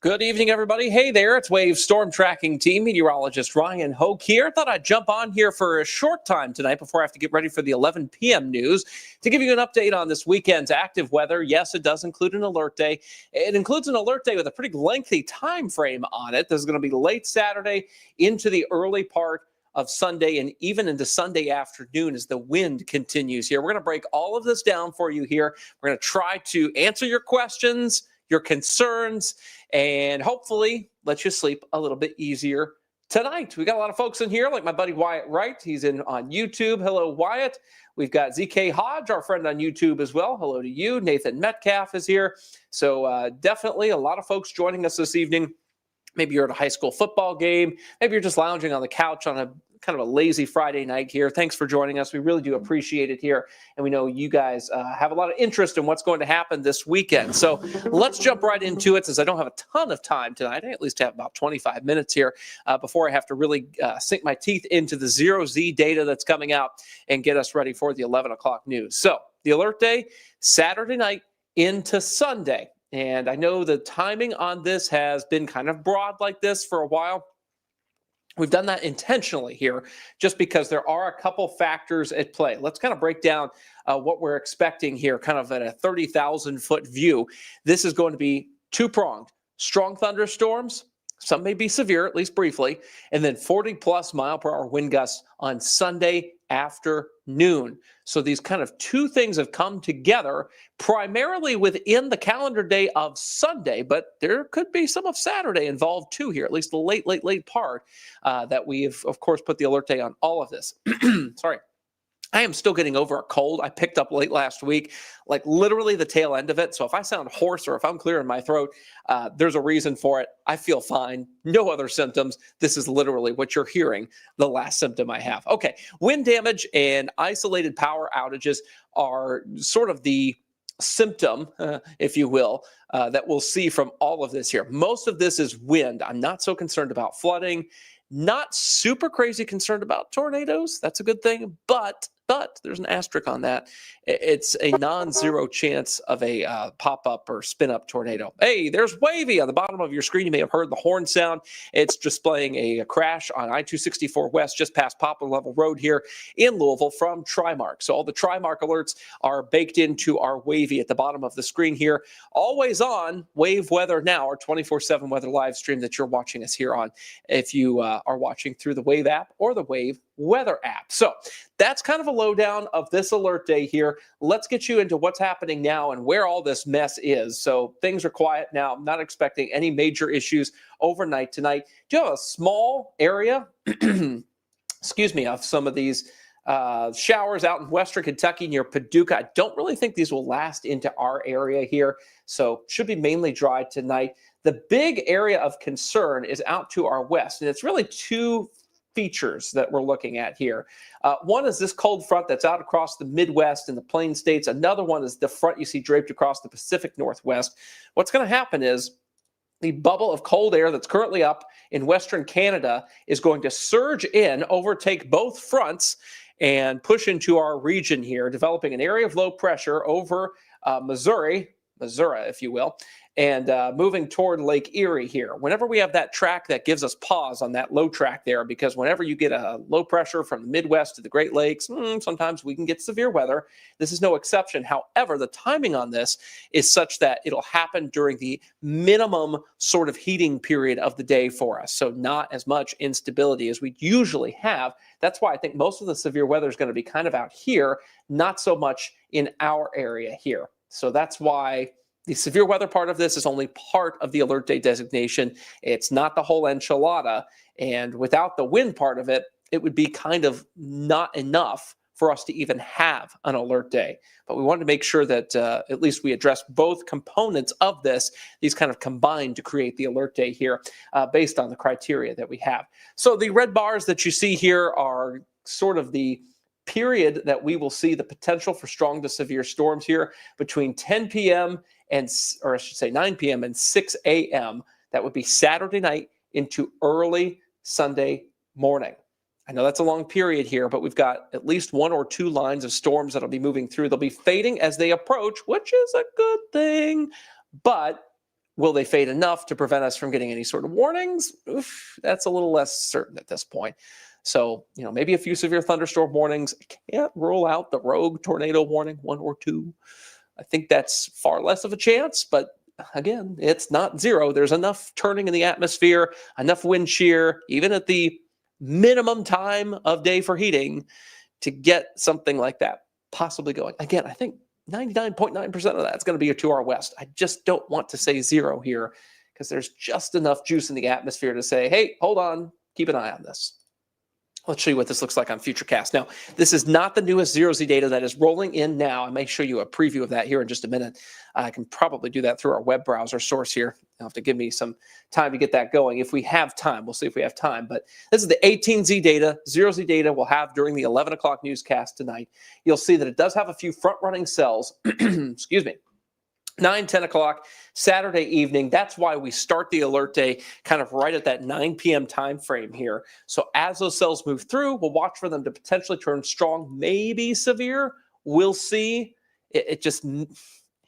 Good evening, everybody. Hey there, it's Wave Storm Tracking Team Meteorologist Ryan Hoke here. Thought I'd jump on here for a short time tonight before I have to get ready for the 11 p.m. news to give you an update on this weekend's active weather. Yes, it does include an alert day. It includes an alert day with a pretty lengthy time frame on it. This is going to be late Saturday into the early part of Sunday and even into Sunday afternoon as the wind continues here. We're going to break all of this down for you here. We're going to try to answer your questions, your concerns, and hopefully let you sleep a little bit easier tonight. We got a lot of folks in here, like my buddy Wyatt Wright. He's in on YouTube. Hello, Wyatt. We've got ZK Hodge, our friend on YouTube as well. Hello to you. Nathan Metcalf is here. So definitely a lot of folks joining us this evening. Maybe you're at a high school football game. Maybe you're just lounging on the couch on a kind of a lazy Friday night here. Thanks for joining us. We really do appreciate it here. And we know you guys have a lot of interest in what's going to happen this weekend. So let's jump right into it since I don't have a ton of time tonight. I at least have about 25 minutes here before I have to really sink my teeth into the 0Z data that's coming out and get us ready for the 11 o'clock news. So the alert day, Saturday night into Sunday. And I know the timing on this has been kind of broad like this for a while. We've done that intentionally here just because there are a couple factors at play. Let's kind of break down what we're expecting here, kind of at a 30,000-foot view. This is going to be two-pronged. Strong thunderstorms, some may be severe, at least briefly, and then 40-plus mile-per-hour wind gusts on Sunday afternoon. So these kind of two things have come together primarily within the calendar day of Sunday, but there could be some of Saturday involved too here, at least the late part that we've, of course, put the alert day on all of this. Sorry. I am still getting over a cold I picked up late last week, like literally the tail end of it. So if I sound hoarse or if I'm clearing my throat, there's a reason for it. I feel fine. No other symptoms. This is literally what you're hearing, the last symptom I have. Okay, wind damage and isolated power outages are sort of the symptom, if you will, that we'll see from all of this here. Most of this is wind. I'm not so concerned about flooding. Not super crazy concerned about tornadoes. That's a good thing, but there's an asterisk on that. It's a non-zero chance of a pop-up or spin-up tornado. Hey, there's Wavy on the bottom of your screen. You may have heard the horn sound. It's displaying a crash on I-264 West just past Poplar Level Road here in Louisville from Trimark. So all the Trimark alerts are baked into our Wavy at the bottom of the screen here. Always on Wave Weather Now, our 24/7 weather live stream that you're watching us here on if you are watching through the Wave app or the Wave Weather app. So that's kind of a lowdown of this alert day here. Let's get you into what's happening now and where all this mess is. So things are quiet now. I'm not expecting any major issues overnight tonight. Do you have a small area, excuse me, of some of these showers out in western Kentucky near Paducah? I don't really think these will last into our area here. So should be mainly dry tonight. The big area of concern is out to our west, and it's really two features that we're looking at here. One is this cold front that's out across the Midwest and the Plain States. Another one is the front you see draped across the Pacific Northwest. What's going to happen is the bubble of cold air that's currently up in Western Canada is going to surge in, overtake both fronts, and push into our region here, developing an area of low pressure over Missouri, if you will. And moving toward Lake Erie here, whenever we have that track that gives us pause on that low track there, because whenever you get a low pressure from the Midwest to the Great Lakes, sometimes we can get severe weather. This is no exception. However, the timing on this is such that it'll happen during the minimum sort of heating period of the day for us. So not as much instability as we usually have. That's why I think most of the severe weather is going to be kind of out here, not so much in our area here. So that's why the severe weather part of this is only part of the alert day designation. It's not the whole enchilada. And without the wind part of it, it would be kind of not enough for us to even have an alert day. But we wanted to make sure that at least we address both components of this, these kind of combined to create the alert day here based on the criteria that we have. So the red bars that you see here are sort of the period that we will see the potential for strong to severe storms here between 10 p.m. or I should say 9 p.m. and 6 a.m. That would be Saturday night into early Sunday morning. I know that's a long period here, but we've got at least one or two lines of storms that'll be moving through. They'll be fading as they approach, which is a good thing. But will they fade enough to prevent us from getting any sort of warnings? That's a little less certain at this point. So, maybe a few severe thunderstorm warnings. I can't rule out the rogue tornado warning, one or two. I think that's far less of a chance, but again, it's not zero. There's enough turning in the atmosphere, enough wind shear, even at the minimum time of day for heating to get something like that possibly going. Again, I think 99.9% of that's going to be to our west. I just don't want to say zero here because there's just enough juice in the atmosphere to say, hey, hold on, keep an eye on this. Let's show you what this looks like on Futurecast. Now, this is not the newest zero-Z data that is rolling in now. I may show you a preview of that here in just a minute. I can probably do that through our web browser source here. You'll have to give me some time to get that going. If we have time, we'll see if we have time. But this is the 18Z data, zero-Z data we'll have during the 11 o'clock newscast tonight. You'll see that it does have a few front-running cells. Excuse me. 9, 10 o'clock Saturday evening. That's why we start the alert day kind of right at that 9 p.m. time frame here. So as those cells move through, we'll watch for them to potentially turn strong, maybe severe. We'll see. It just,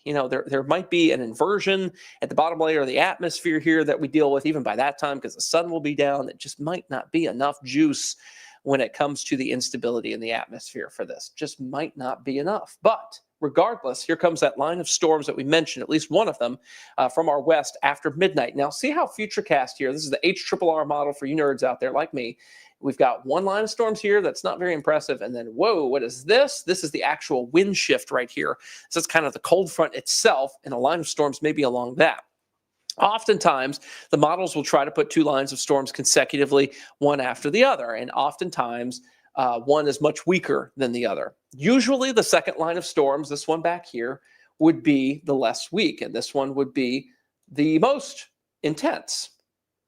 there might be an inversion at the bottom layer of the atmosphere here that we deal with even by that time because the sun will be down. It just might not be enough juice when it comes to the instability in the atmosphere for this. Just might not be enough. But regardless, here comes that line of storms that we mentioned, at least one of them, from our west after midnight. Now, see how Futurecast here, this is the HRRR model for you nerds out there like me. We've got one line of storms here that's not very impressive. And then, whoa, what is this? This is the actual wind shift right here. So it's kind of the cold front itself, and a line of storms maybe along that. Oftentimes, the models will try to put two lines of storms consecutively, one after the other. And oftentimes, one is much weaker than the other. Usually, the second line of storms, this one back here, would be the less weak, and this one would be the most intense.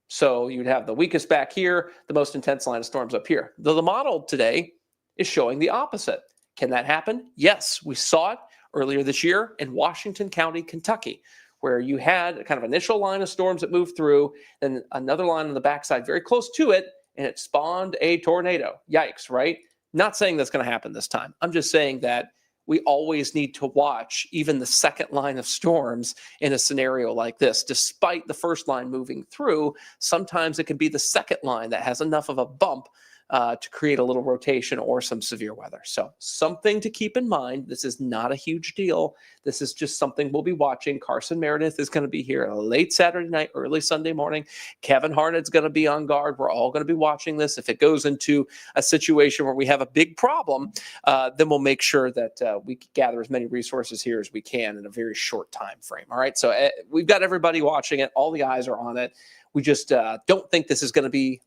So you'd have the weakest back here, the most intense line of storms up here. Though the model today is showing the opposite. Can that happen? Yes, we saw it earlier this year in Washington County, Kentucky, where you had a kind of initial line of storms that moved through, then another line on the backside very close to it, and it spawned a tornado. Yikes, right? Not saying that's going to happen this time. I'm just saying that we always need to watch even the second line of storms in a scenario like this. Despite the first line moving through, sometimes it can be the second line that has enough of a bump to create a little rotation or some severe weather. So something to keep in mind. This is not a huge deal. This is just something we'll be watching. Carson Meredith is going to be here late Saturday night, early Sunday morning. Kevin Harned's going to be on guard. We're all going to be watching this. If it goes into a situation where we have a big problem, then we'll make sure that we gather as many resources here as we can in a very short time frame. All right. So we've got everybody watching it. All the eyes are on it. We just don't think this is going to be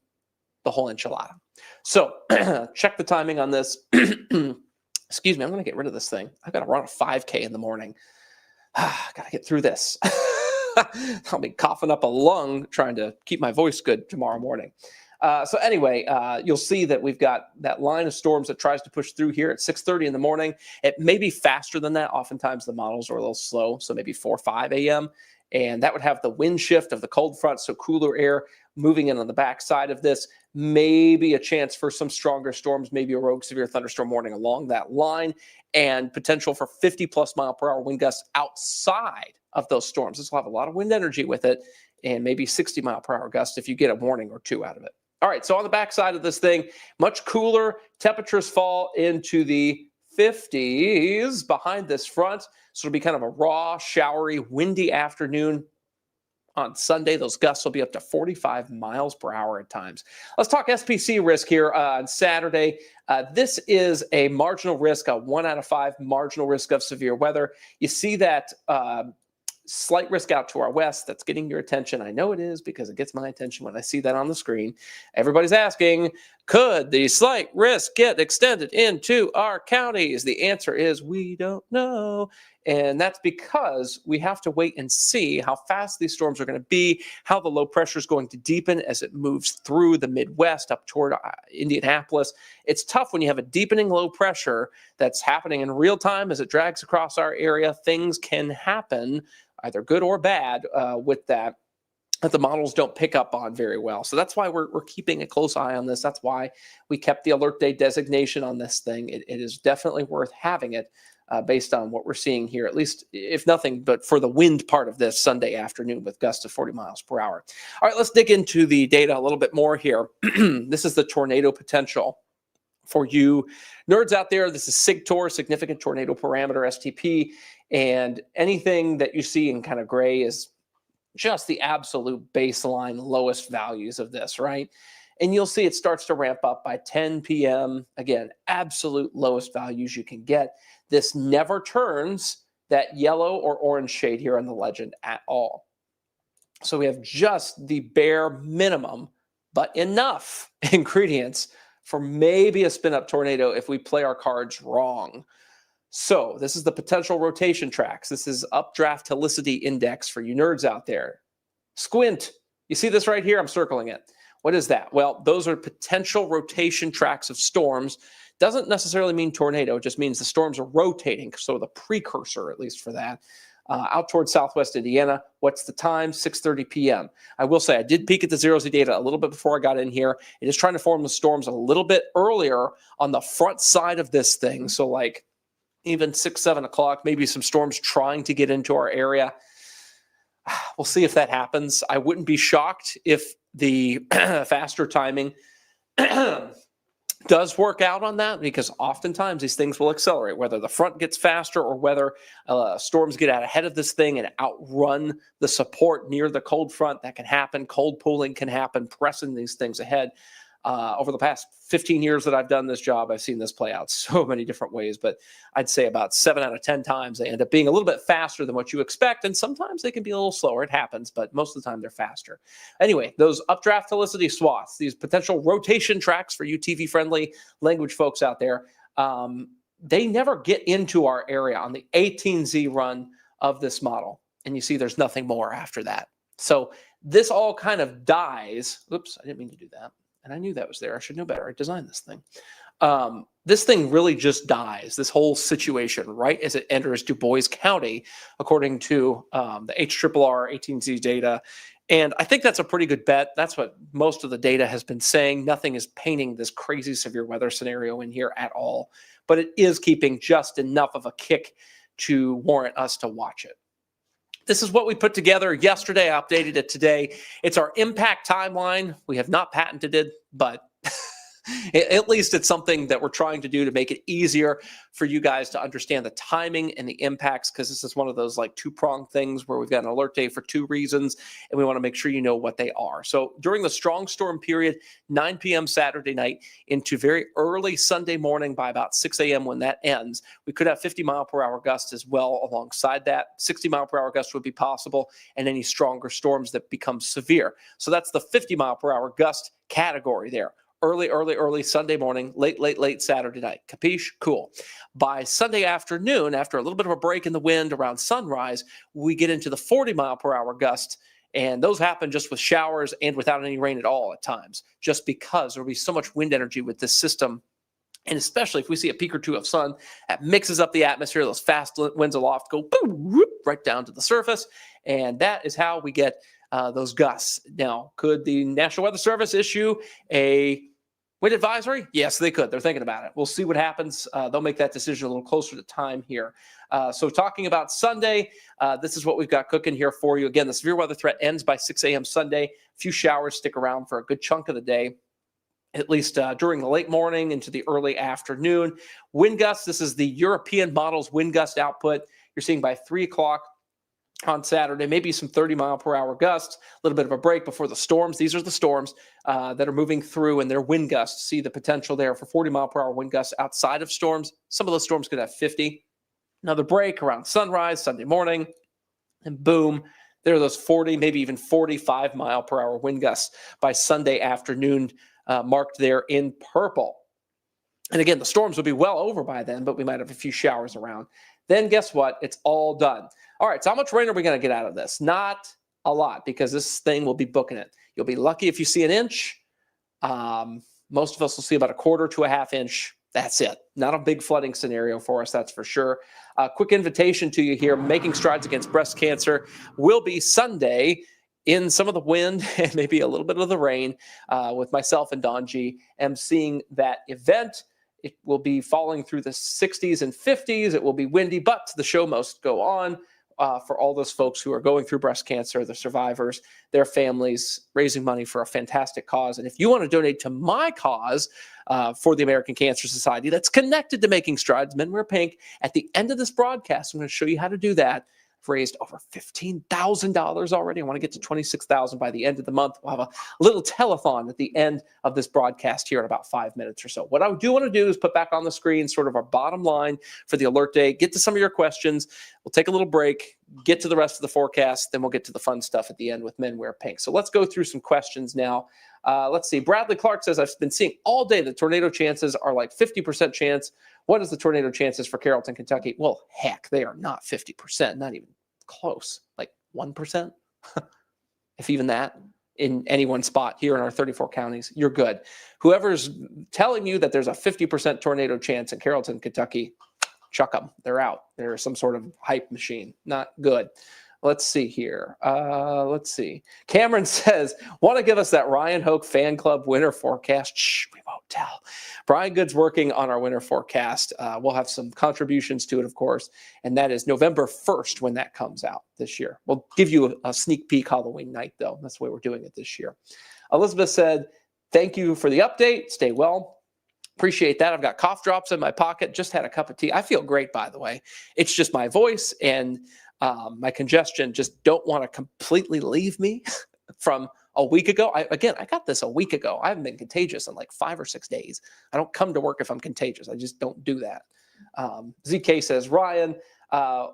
the whole enchilada. So check the timing on this. Excuse me, I'm going to get rid of this thing. I've got to run a 5K in the morning. Got to get through this. I'll be coughing up a lung trying to keep my voice good tomorrow morning. So anyway, you'll see that we've got that line of storms that tries to push through here at 6:30 in the morning. It may be faster than that. Oftentimes the models are a little slow, so maybe 4 or 5 a.m. And that would have the wind shift of the cold front, so cooler air moving in on the backside of this. Maybe a chance for some stronger storms, maybe a rogue severe thunderstorm warning along that line, and potential for 50-plus mile-per-hour wind gusts outside of those storms. This will have a lot of wind energy with it and maybe 60-mile-per-hour gusts if you get a warning or two out of it. All right, so on the backside of this thing, much cooler. Temperatures fall into the 50s behind this front. So it'll be kind of a raw, showery, windy afternoon. On Sunday, those gusts will be up to 45 miles per hour at times. Let's talk SPC risk here on Saturday. This is a marginal risk, a 1 out of 5 marginal risk of severe weather. You see that slight risk out to our west. That's getting your attention. I know it is because it gets my attention when I see that on the screen. Everybody's asking, could the slight risk get extended into our counties? The answer is we don't know. And that's because we have to wait and see how fast these storms are going to be, how the low pressure is going to deepen as it moves through the Midwest up toward Indianapolis. It's tough when you have a deepening low pressure that's happening in real time as it drags across our area. Things can happen, either good or bad, with that the models don't pick up on very well. So that's why we're keeping a close eye on this. That's why we kept the alert day designation on this thing. It is definitely worth having it. Based on what we're seeing here, at least, if nothing but for the wind part of this Sunday afternoon with gusts of 40 miles per hour. All right, let's dig into the data a little bit more here. This is the tornado potential for you nerds out there. This is SIGTOR, Significant Tornado Parameter, STP, and anything that you see in kind of gray is just the absolute baseline lowest values of this, right? And you'll see it starts to ramp up by 10 p.m. Again, absolute lowest values you can get. This never turns that yellow or orange shade here on the legend at all. So we have just the bare minimum, but enough ingredients for maybe a spin-up tornado if we play our cards wrong. So this is the potential rotation tracks. This is updraft helicity index for you nerds out there. Squint. You see this right here? I'm circling it. What is that? Well, those are potential rotation tracks of storms. Doesn't necessarily mean tornado. It just means the storms are rotating. So the precursor, at least for that, out towards southwest Indiana. What's the time? 6:30 p.m. I will say I did peek at the 0Z data a little bit before I got in here. It is trying to form the storms a little bit earlier on the front side of this thing. So like even 6, 7 o'clock, maybe some storms trying to get into our area. We'll see if that happens. I wouldn't be shocked if the faster timing does work out on that, because oftentimes these things will accelerate, whether the front gets faster or whether storms get out ahead of this thing and outrun the support near the cold front. That can happen. Cold pooling can happen, pressing these things ahead. Over the past 15 years that I've done this job, I've seen this play out so many different ways, but I'd say about 7 out of 10 times they end up being a little bit faster than what you expect, and sometimes they can be a little slower. It happens, but most of the time they're faster. Anyway, those updraft helicity swaths, these potential rotation tracks for you TV-friendly language folks out there, they never get into our area on the 18Z run of this model, and you see there's nothing more after that. So this all kind of dies. Oops, I didn't mean to do that. And I knew that was there. I should know better. I designed this thing. This thing really just dies, this whole situation, right as it enters Du Bois County, according to the HRRR 18Z data. And I think that's a pretty good bet. That's what most of the data has been saying. Nothing is painting this crazy severe weather scenario in here at all. But it is keeping just enough of a kick to warrant us to watch it. This is what we put together yesterday. I updated it today. It's our impact timeline. We have not patented it, but at least it's something that we're trying to do to make it easier for you guys to understand the timing and the impacts, because this is one of those like two-pronged things where we've got an alert day for two reasons, and we want to make sure you know what they are. So during the strong storm period, 9 p.m. Saturday night into very early Sunday morning by about 6 a.m. when that ends, we could have 50-mile-per-hour gusts as well alongside that. 60-mile-per-hour gusts would be possible, and any stronger storms that become severe. So that's the 50-mile-per-hour gust category there. Early Sunday morning, late Saturday night. Capiche? Cool. By Sunday afternoon, after a little bit of a break in the wind around sunrise, we get into the 40-mile-per-hour gust, and those happen just with showers and without any rain at all at times, just because there'll be so much wind energy with this system. And especially if we see a peak or two of sun, that mixes up the atmosphere. Those fast winds aloft go boom, whoop, right down to the surface, and that is how we get those gusts. Now, could the National Weather Service issue a Wind advisory? Yes, they could. They're thinking about it. We'll see what happens. They'll make that decision a little closer to time here. So talking about Sunday, this is what we've got cooking here for you. Again, the severe weather threat ends by 6 a.m. Sunday. A few showers stick around for a good chunk of the day, at least during the late morning into the early afternoon. Wind gusts, this is the European model's wind gust output. You're seeing by 3 o'clock on Saturday, maybe some 30-mile-per-hour gusts, a little bit of a break before the storms. These are the storms that are moving through, and their wind gusts. See the potential there for 40-mile-per-hour wind gusts outside of storms. Some of those storms could have 50. Another break around sunrise, Sunday morning, and boom, there are those 40, maybe even 45-mile-per-hour wind gusts by Sunday afternoon, marked there in purple. And again, the storms will be well over by then, but we might have a few showers around. Then guess what? It's all done. All right, so how much rain are we going to get out of this? Not a lot, because this thing will be booking it. You'll be lucky if you see an inch. Most of us will see about a quarter to a half inch. That's it. Not a big flooding scenario for us, that's for sure. Quick invitation to you here. Making Strides Against Breast Cancer will be Sunday in some of the wind and maybe a little bit of the rain with myself and Don G. emceeing that event. It will be falling through the 60s and 50s. It will be windy, but the show must go on. For all those folks who are going through breast cancer, the survivors, their families, raising money for a fantastic cause. And if you want to donate to my cause for the American Cancer Society that's connected to Making Strides, Men Wear Pink, at the end of this broadcast, I'm going to show you how to do that. I've raised over $15,000 already. I want to get to $26,000 by the end of the month. We'll have a little telethon at the end of this broadcast here in about 5 minutes or so. What I do want to do is put back on the screen sort of our bottom line for the alert day, get to some of your questions. We'll take a little break, get to the rest of the forecast, then we'll get to the fun stuff at the end with Men Wear Pink. So let's go through some questions now. Let's see. Bradley Clark says, I've been seeing all day that tornado chances are like 50% chance. What is the tornado chances for Carrollton, Kentucky? Well, heck, they are not 50%, not even close, like 1%, if even that, in any one spot here in our 34 counties. You're good. Whoever's telling you that there's a 50% tornado chance in Carrollton, Kentucky, chuck them. They're out. They're some sort of hype machine. Not good. Let's see here. Let's see. Cameron says, want to give us that Ryan Hoke fan club winter forecast? Shh, we won't tell. Brian Good's working on our winter forecast. We'll have some contributions to it, of course, and that is November 1st when that comes out this year. We'll give you a sneak peek Halloween night, though. That's the way we're doing it this year. Elizabeth said, thank you for the update. Stay well. Appreciate that. I've got cough drops in my pocket. Just had a cup of tea. I feel great, by the way. It's just my voice and my congestion just don't want to completely leave me from a week ago. I got this a week ago. I haven't been contagious in like 5 or 6 days. I don't come to work if I'm contagious. I just don't do that. ZK says, Ryan,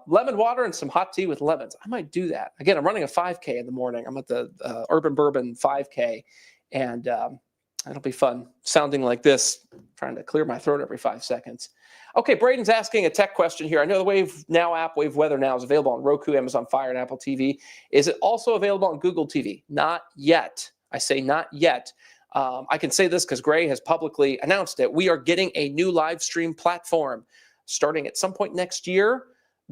lemon water and some hot tea with lemons. I might do that. Again, I'm running a 5K in the morning. I'm at the Urban Bourbon 5K, and it'll be fun sounding like this, trying to clear my throat every 5 seconds. Okay, Braden's asking a tech question here. I know the Wave Now app, Wave Weather Now, is available on Roku, Amazon Fire, and Apple TV. Is it also available on Google TV? Not yet. I say not yet. I can say this because Gray has publicly announced it. We are getting a new live stream platform starting at some point next year.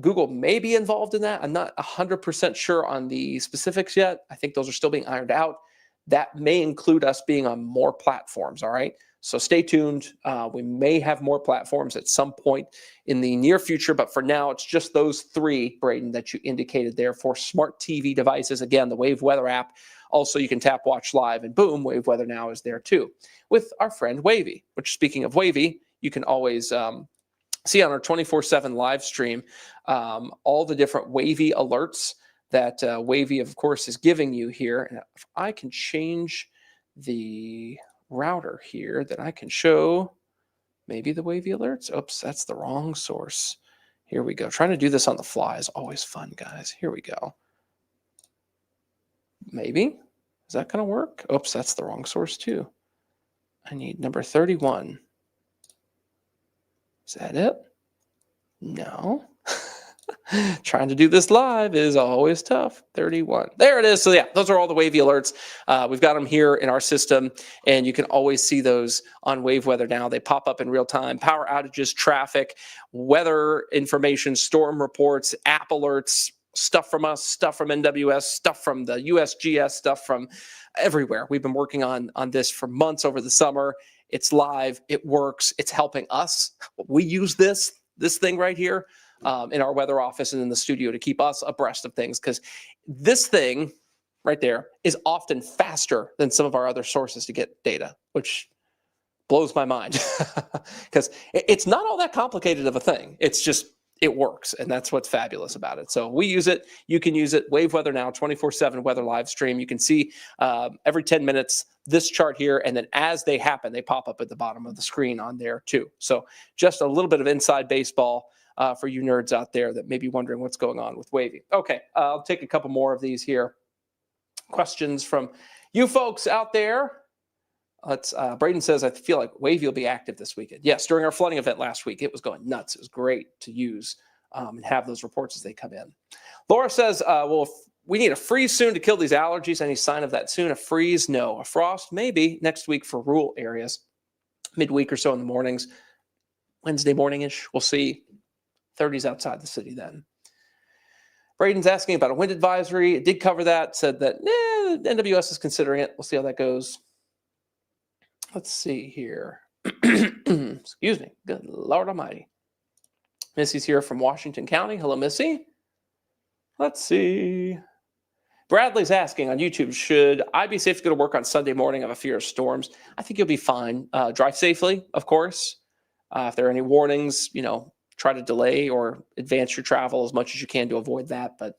Google may be involved in that. I'm not 100% sure on the specifics yet. I think those are still being ironed out. That may include us being on more platforms, all right? So stay tuned. We may have more platforms at some point in the near future, but for now, it's just those 3, Braden, that you indicated there for smart TV devices. Again, the Wave Weather app. Also, you can tap Watch Live, and boom, Wave Weather Now is there too, with our friend Wavy, which, speaking of Wavy, you can always see on our 24/7 live stream all the different Wavy alerts that Wavy, of course, is giving you here. And if I can change the router here, that I can show maybe the Wavy alerts. Oops, that's the wrong source. Here we go. Trying to do this on the fly is always fun, guys. Here we go. Maybe. Is that going to work? Oops, that's the wrong source too. I need number 31. Is that it? No. Trying to do this live is always tough. 31. There it is. So yeah, those are all the Wavy alerts. We've got them here in our system, and you can always see those on Wave Weather Now. They pop up in real time. Power outages, traffic, weather information, storm reports, app alerts, stuff from us, stuff from NWS, stuff from the USGS, stuff from everywhere. We've been working on this for months over the summer. It's live. It works. It's helping us. We use this thing right here in our weather office and in the studio to keep us abreast of things, because this thing right there is often faster than some of our other sources to get data, which blows my mind because it's not all that complicated of a thing. It's just, it works. And that's what's fabulous about it. So we use it. You can use it. Wave Weather Now, 24/7 weather live stream. You can see every 10 minutes this chart here. And then as they happen, they pop up at the bottom of the screen on there too. So just a little bit of inside baseball for you nerds out there that may be wondering what's going on with Wavy. Okay, I'll take a couple more of these here. Questions from you folks out there. Braden says, I feel like Wavy will be active this weekend. Yes, during our flooding event last week, it was going nuts. It was great to use and have those reports as they come in. Laura says, well, we need a freeze soon to kill these allergies. Any sign of that soon? A freeze? No. A frost? Maybe next week for rural areas. Midweek or so in the mornings. Wednesday morning-ish. We'll see. 30s outside the city then. Braden's asking about a wind advisory. It did cover that. Said that NWS is considering it. We'll see how that goes. Let's see here. Excuse me. Good Lord Almighty. Missy's here from Washington County. Hello, Missy. Let's see. Bradley's asking on YouTube, should I be safe to go to work on Sunday morning? I have a fear of storms. I think you'll be fine. Drive safely, of course. If there are any warnings, try to delay or advance your travel as much as you can to avoid that. But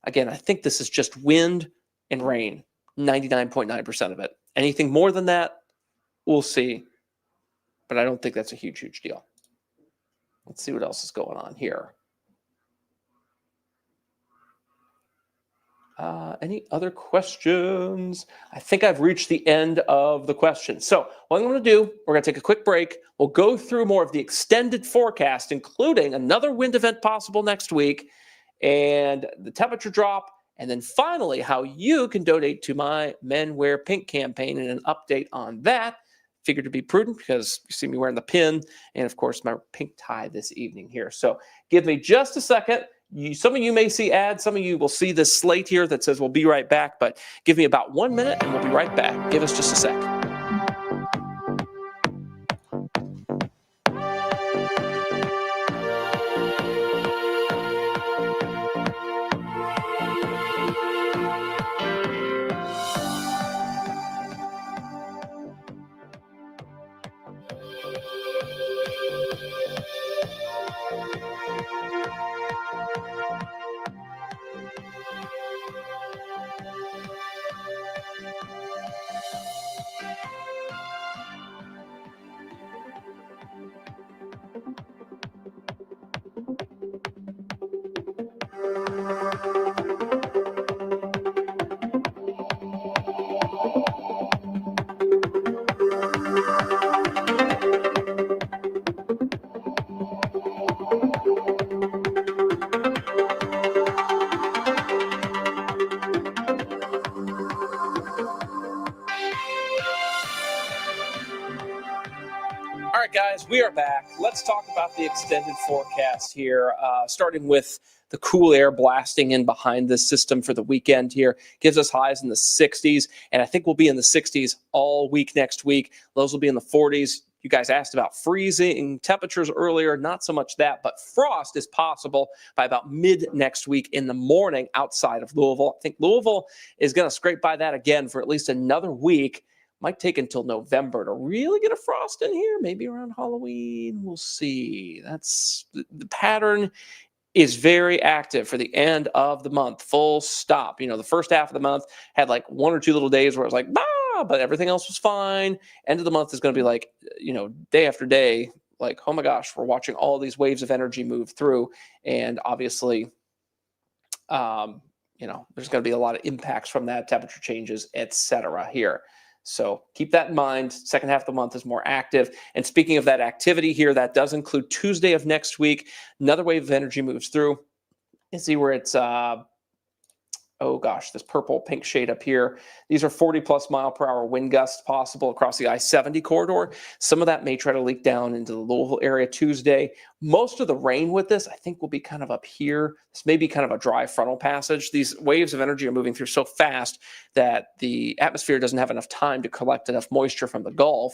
again, I think this is just wind and rain, 99.9% of it. Anything more than that, we'll see. But I don't think that's a huge deal. Let's see what else is going on here. Any other questions? I think I've reached the end of the questions. So what I'm going to do, we're going to take a quick break. We'll go through more of the extended forecast, including another wind event possible next week and the temperature drop. And then finally, how you can donate to my Men Wear Pink campaign and an update on that. Figured to be prudent because you see me wearing the pin and, of course, my pink tie this evening here. So give me just a second. Some of you may see ads. Some of you will see this slate here that says we'll be right back. But give me about 1 minute and we'll be right back. Give us just a sec. All right, guys, we are back. Let's talk about the extended forecast here, starting with the cool air blasting in behind this system for the weekend here. Gives us highs in the 60s, and I think we'll be in the 60s all week next week. Lows will be in the 40s. You guys asked about freezing temperatures earlier. Not so much that, but frost is possible by about mid next week in the morning outside of Louisville. I think Louisville is going to scrape by that again for at least another week. Might take until November to really get a frost in here. Maybe around Halloween. We'll see. That's the pattern is very active for the end of the month. Full stop. The first half of the month had like 1 or 2 little days where it was like, bah, but everything else was fine. End of the month is going to be like, day after day, like, oh my gosh, we're watching all these waves of energy move through. And obviously, there's going to be a lot of impacts from that, temperature changes, etc. here. So keep that in mind. Second half of the month is more active. And speaking of that activity here, that does include Tuesday of next week. Another wave of energy moves through. You see where it's, this purple pink shade up here. These are 40+ mile per hour wind gusts possible across the I-70 corridor. Some of that may try to leak down into the Louisville area Tuesday. Most of the rain with this, I think, will be kind of up here. This may be kind of a dry frontal passage. These waves of energy are moving through so fast that the atmosphere doesn't have enough time to collect enough moisture from the Gulf.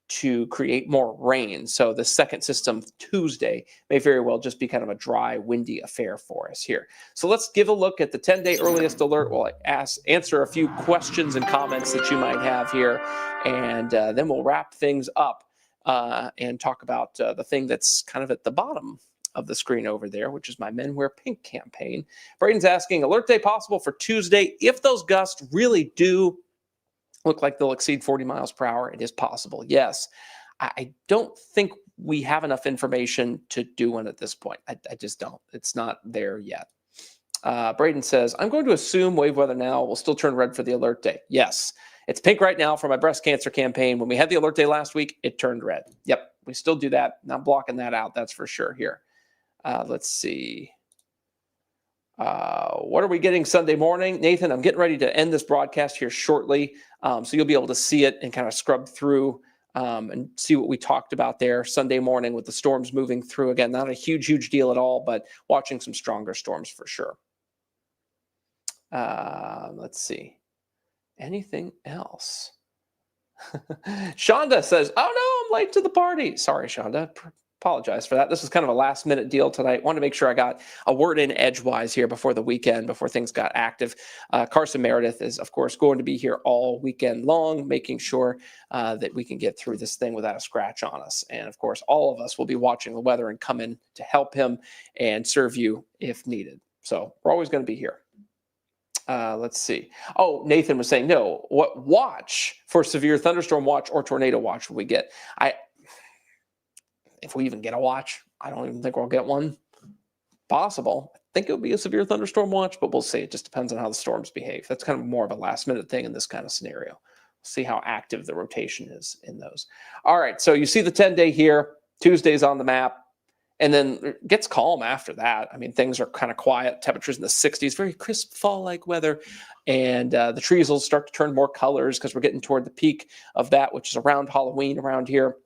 to create more rain. So the second system Tuesday may very well just be kind of a dry, windy affair for us here. So let's give a look at the 10-day earliest alert. We'll answer a few questions and comments that you might have here, and then we'll wrap things up and talk about the thing that's kind of at the bottom of the screen over there, which is my Men Wear Pink campaign. Braden's asking, alert day possible for Tuesday. If those gusts really do look like they'll exceed 40 miles per hour, it is possible. Yes. I don't think we have enough information to do one at this point. I just don't. It's not there yet. Braden says, I'm going to assume wave weather now will still turn red for the alert day. Yes. It's pink right now for my breast cancer campaign. When we had the alert day last week, it turned red. Yep. We still do that. Not blocking that out. That's for sure here. Let's see. What are we getting Sunday morning? Nathan, I'm getting ready to end this broadcast here shortly. So you'll be able to see it and kind of scrub through and see what we talked about there Sunday morning with the storms moving through. Again, not a huge deal at all, but watching some stronger storms for sure. Let's see. Anything else? Shonda says, oh no, I'm late to the party. Sorry, Shonda. Apologize for that. This is kind of a last minute deal tonight. Want to make sure I got a word in edgewise here before the weekend, before things got active. Carson Meredith is, of course, going to be here all weekend long, making sure that we can get through this thing without a scratch on us. And of course, all of us will be watching the weather and come in to help him and serve you if needed. So we're always going to be here. Let's see. Oh, Nathan was saying, no, what watch for severe thunderstorm watch or tornado watch will we get? If we even get a watch, I don't even think we'll get one. Possible. I think it would be a severe thunderstorm watch, but we'll see. It just depends on how the storms behave. That's kind of more of a last minute thing in this kind of scenario. We'll see how active the rotation is in those. All right. So you see the 10-day here. Tuesday's on the map. And then it gets calm after that. I mean, things are kind of quiet. Temperatures in the 60s, very crisp fall-like weather. And the trees will start to turn more colors because we're getting toward the peak of that, which is around Halloween around here.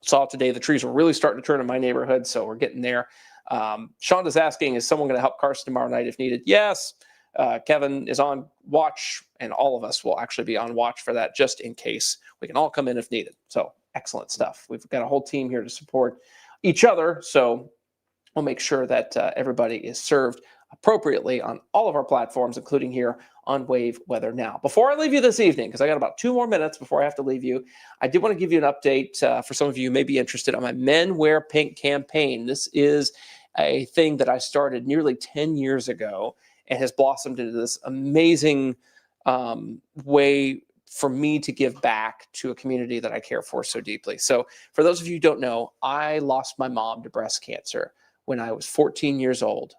Saw today the trees were really starting to turn in my neighborhood, so we're getting there. Shonda's asking, is someone going to help Carson tomorrow night if needed? Yes. Kevin is on watch, and all of us will actually be on watch for that just in case. We can all come in if needed. So excellent stuff. We've got a whole team here to support each other, so we'll make sure that everybody is served appropriately on all of our platforms, including here on Wave Weather Now. Before I leave you this evening, because I got about 2 more minutes before I have to leave you, I did want to give you an update for some of you who may be interested on my Men Wear Pink campaign. This is a thing that I started nearly 10 years ago and has blossomed into this amazing way for me to give back to a community that I care for so deeply. So for those of you who don't know, I lost my mom to breast cancer when I was 14 years old.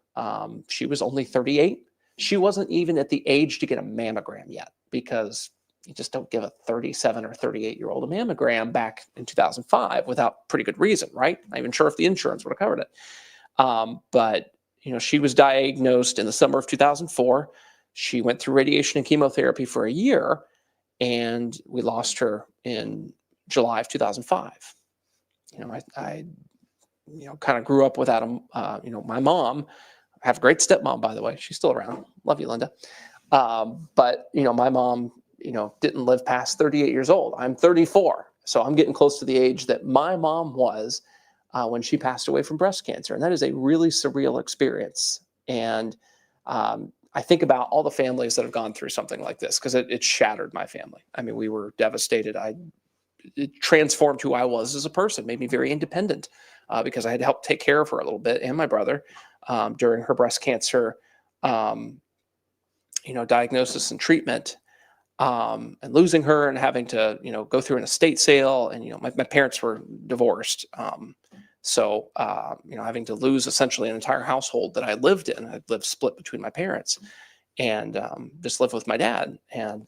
She was only 38. She wasn't even at the age to get a mammogram yet, because you just don't give a 37 or 38-year-old a mammogram back in 2005 without pretty good reason, right? Not even sure if the insurance would have covered it. But she was diagnosed in the summer of 2004. She went through radiation and chemotherapy for a year, and we lost her in July of 2005. I kind of grew up without my mom. I have a great stepmom, by the way. She's still around. Love you, Linda. But my mom, didn't live past 38 years old. I'm 34. So I'm getting close to the age that my mom was when she passed away from breast cancer. And that is a really surreal experience. And I think about all the families that have gone through something like this, because it shattered my family. I mean, we were devastated. It transformed who I was as a person, made me very independent because I had to help take care of her a little bit, and my brother during her breast cancer, diagnosis and treatment, and losing her and having to, go through an estate sale. And, my parents were divorced. So having to lose essentially an entire household that I lived in. I lived split between my parents, and just lived with my dad, and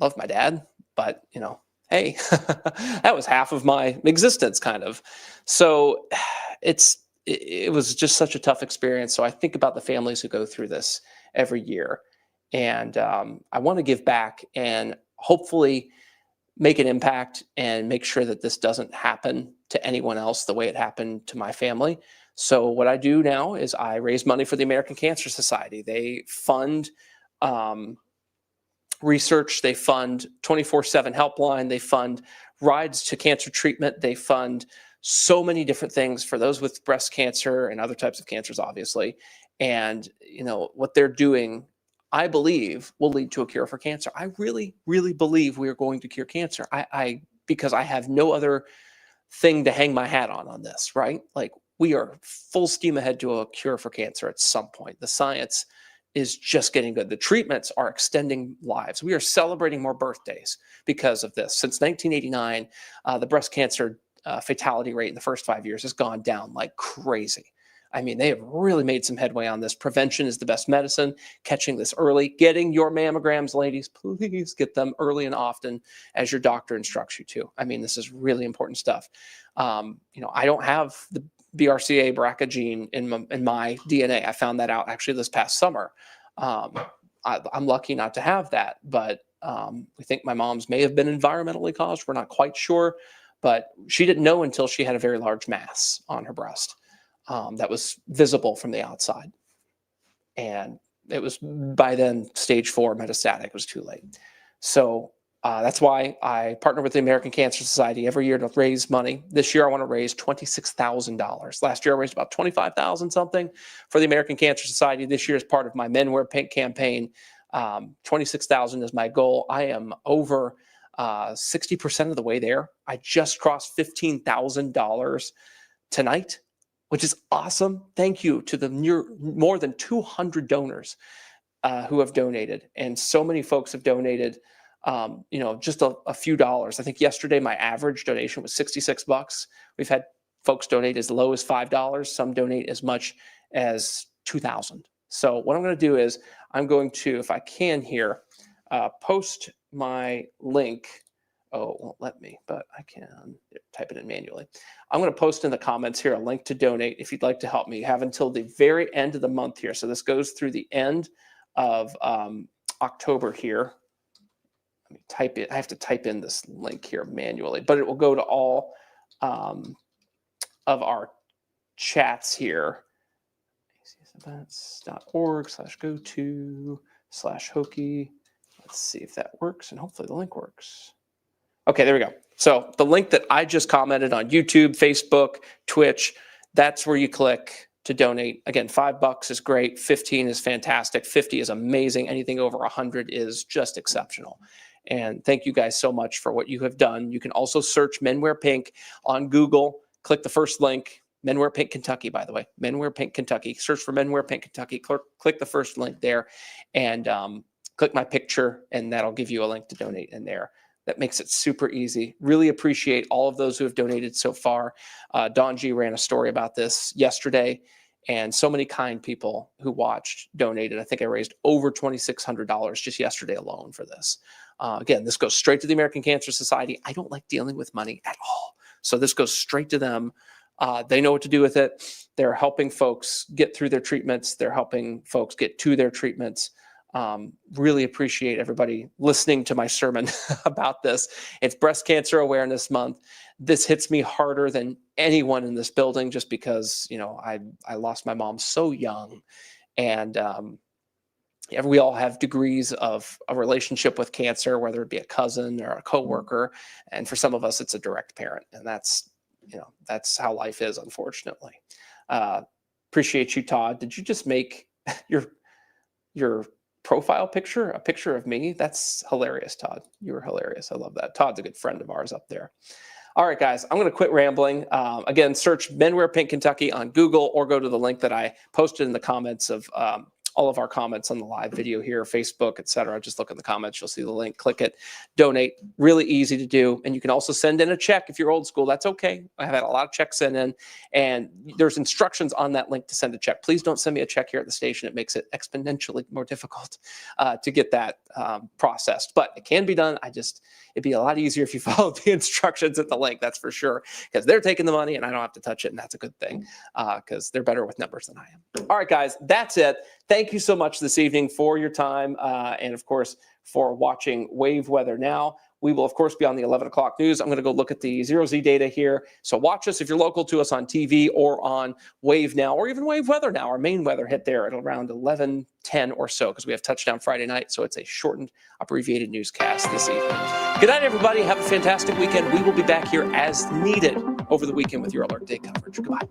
loved my dad. But, hey, that was half of my existence kind of. So it was just such a tough experience. So I think about the families who go through this every year, and I want to give back and hopefully make an impact and make sure that this doesn't happen to anyone else the way it happened to my family. So what I do now is I raise money for the American Cancer Society. They fund research, they fund 24/7 helpline, they fund rides to cancer treatment. They fund so many different things for those with breast cancer and other types of cancers, obviously. And, what they're doing, I believe, will lead to a cure for cancer. I really, really believe we are going to cure cancer. Because I have no other thing to hang my hat on this, right? Like, we are full steam ahead to a cure for cancer at some point. The science is just getting good. The treatments are extending lives. We are celebrating more birthdays because of this. Since 1989, the breast cancer fatality rate in the first 5 years has gone down like crazy. I mean, they have really made some headway on this. Prevention is the best medicine. Catching this early, getting your mammograms, ladies, please get them early and often as your doctor instructs you to. I mean, this is really important stuff. I don't have the BRCA BRCA gene in my DNA. I found that out actually this past summer. I'm lucky not to have that, but we think my mom's may have been environmentally caused. We're not quite sure, but she didn't know until she had a very large mass on her breast that was visible from the outside. And it was by then stage 4 metastatic. It was too late. So that's why I partner with the American Cancer Society every year to raise money. This year, I want to raise $26,000. Last year, I raised about $25,000 something for the American Cancer Society. This year, is part of my Men Wear Pink campaign. $26,000 is my goal. I am over 60% of the way there. I just crossed $15,000 tonight, which is awesome. Thank you to the more than 200 donors who have donated. And so many folks have donated, just a few dollars. I think yesterday my average donation was $66. We've had folks donate as low as $5. Some donate as much as $2,000. So what I'm going to do is I'm going to, if I can here, post my link. Oh, it won't let me, but I can type it in manually. I'm going to post in the comments here a link to donate if you'd like to help me. You have until the very end of the month here. So this goes through the end of October here. Let me type it. I have to type in this link here manually, but it will go to all of our chats here. Events.org/go-to/Hokie. Let's see if that works, and hopefully the link works. Okay, there we go. So the link that I just commented on YouTube, Facebook, Twitch, that's where you click to donate. Again, $5 is great. 15 is fantastic. 50 is amazing. Anything over 100 is just exceptional. And thank you guys so much for what you have done. You can also search Men Wear Pink on Google. Click the first link. Men Wear Pink Kentucky, by the way. Men Wear Pink Kentucky. Search for Men Wear Pink Kentucky. Click the first link there, and click my picture, and that'll give you a link to donate in there. That makes it super easy. Really appreciate all of those who have donated so far. Don G ran a story about this yesterday, and so many kind people who watched donated. I think I raised over $2,600 just yesterday alone for this. Again, this goes straight to the American Cancer Society. I don't like dealing with money at all, so this goes straight to them. They know what to do with it. They're helping folks get through their treatments. They're helping folks get to their treatments. Really appreciate everybody listening to my sermon about this. It's Breast Cancer Awareness Month. This hits me harder than anyone in this building just because, I lost my mom so young. And we all have degrees of a relationship with cancer, whether it be a cousin or a coworker. And for some of us, it's a direct parent. And that's how life is, unfortunately. Appreciate you, Todd. Did you just make your profile picture a picture of me? That's hilarious, Todd. You were hilarious. I love that. Todd's a good friend of ours up there. All right, guys, I'm going to quit rambling. Again, search Men Wear Pink Kentucky on Google, or go to the link that I posted in the comments of all of our comments on the live video here, Facebook, etc. Just look in the comments. You'll see the link. Click it. Donate. Really easy to do. And you can also send in a check if you're old school. That's okay. I have had a lot of checks sent in, and there's instructions on that link to send a check. Please don't send me a check here at the station. It makes it exponentially more difficult to get that processed. But it can be done. It'd be a lot easier if you followed the instructions at the link. That's for sure, because they're taking the money and I don't have to touch it. And that's a good thing, because they're better with numbers than I am. All right, guys, that's it. Thank you so much this evening for your time. And of course, for watching Wave Weather Now. We will, of course, be on the 11 o'clock news. I'm going to go look at the 0Z data here. So watch us if you're local to us on TV or on Wave Now, or even Wave Weather Now. Our main weather hit there at around 11:10 or so, because we have Touchdown Friday night. So it's a shortened, abbreviated newscast this evening. Good night, everybody. Have a fantastic weekend. We will be back here as needed over the weekend with your Alert Day coverage. Goodbye.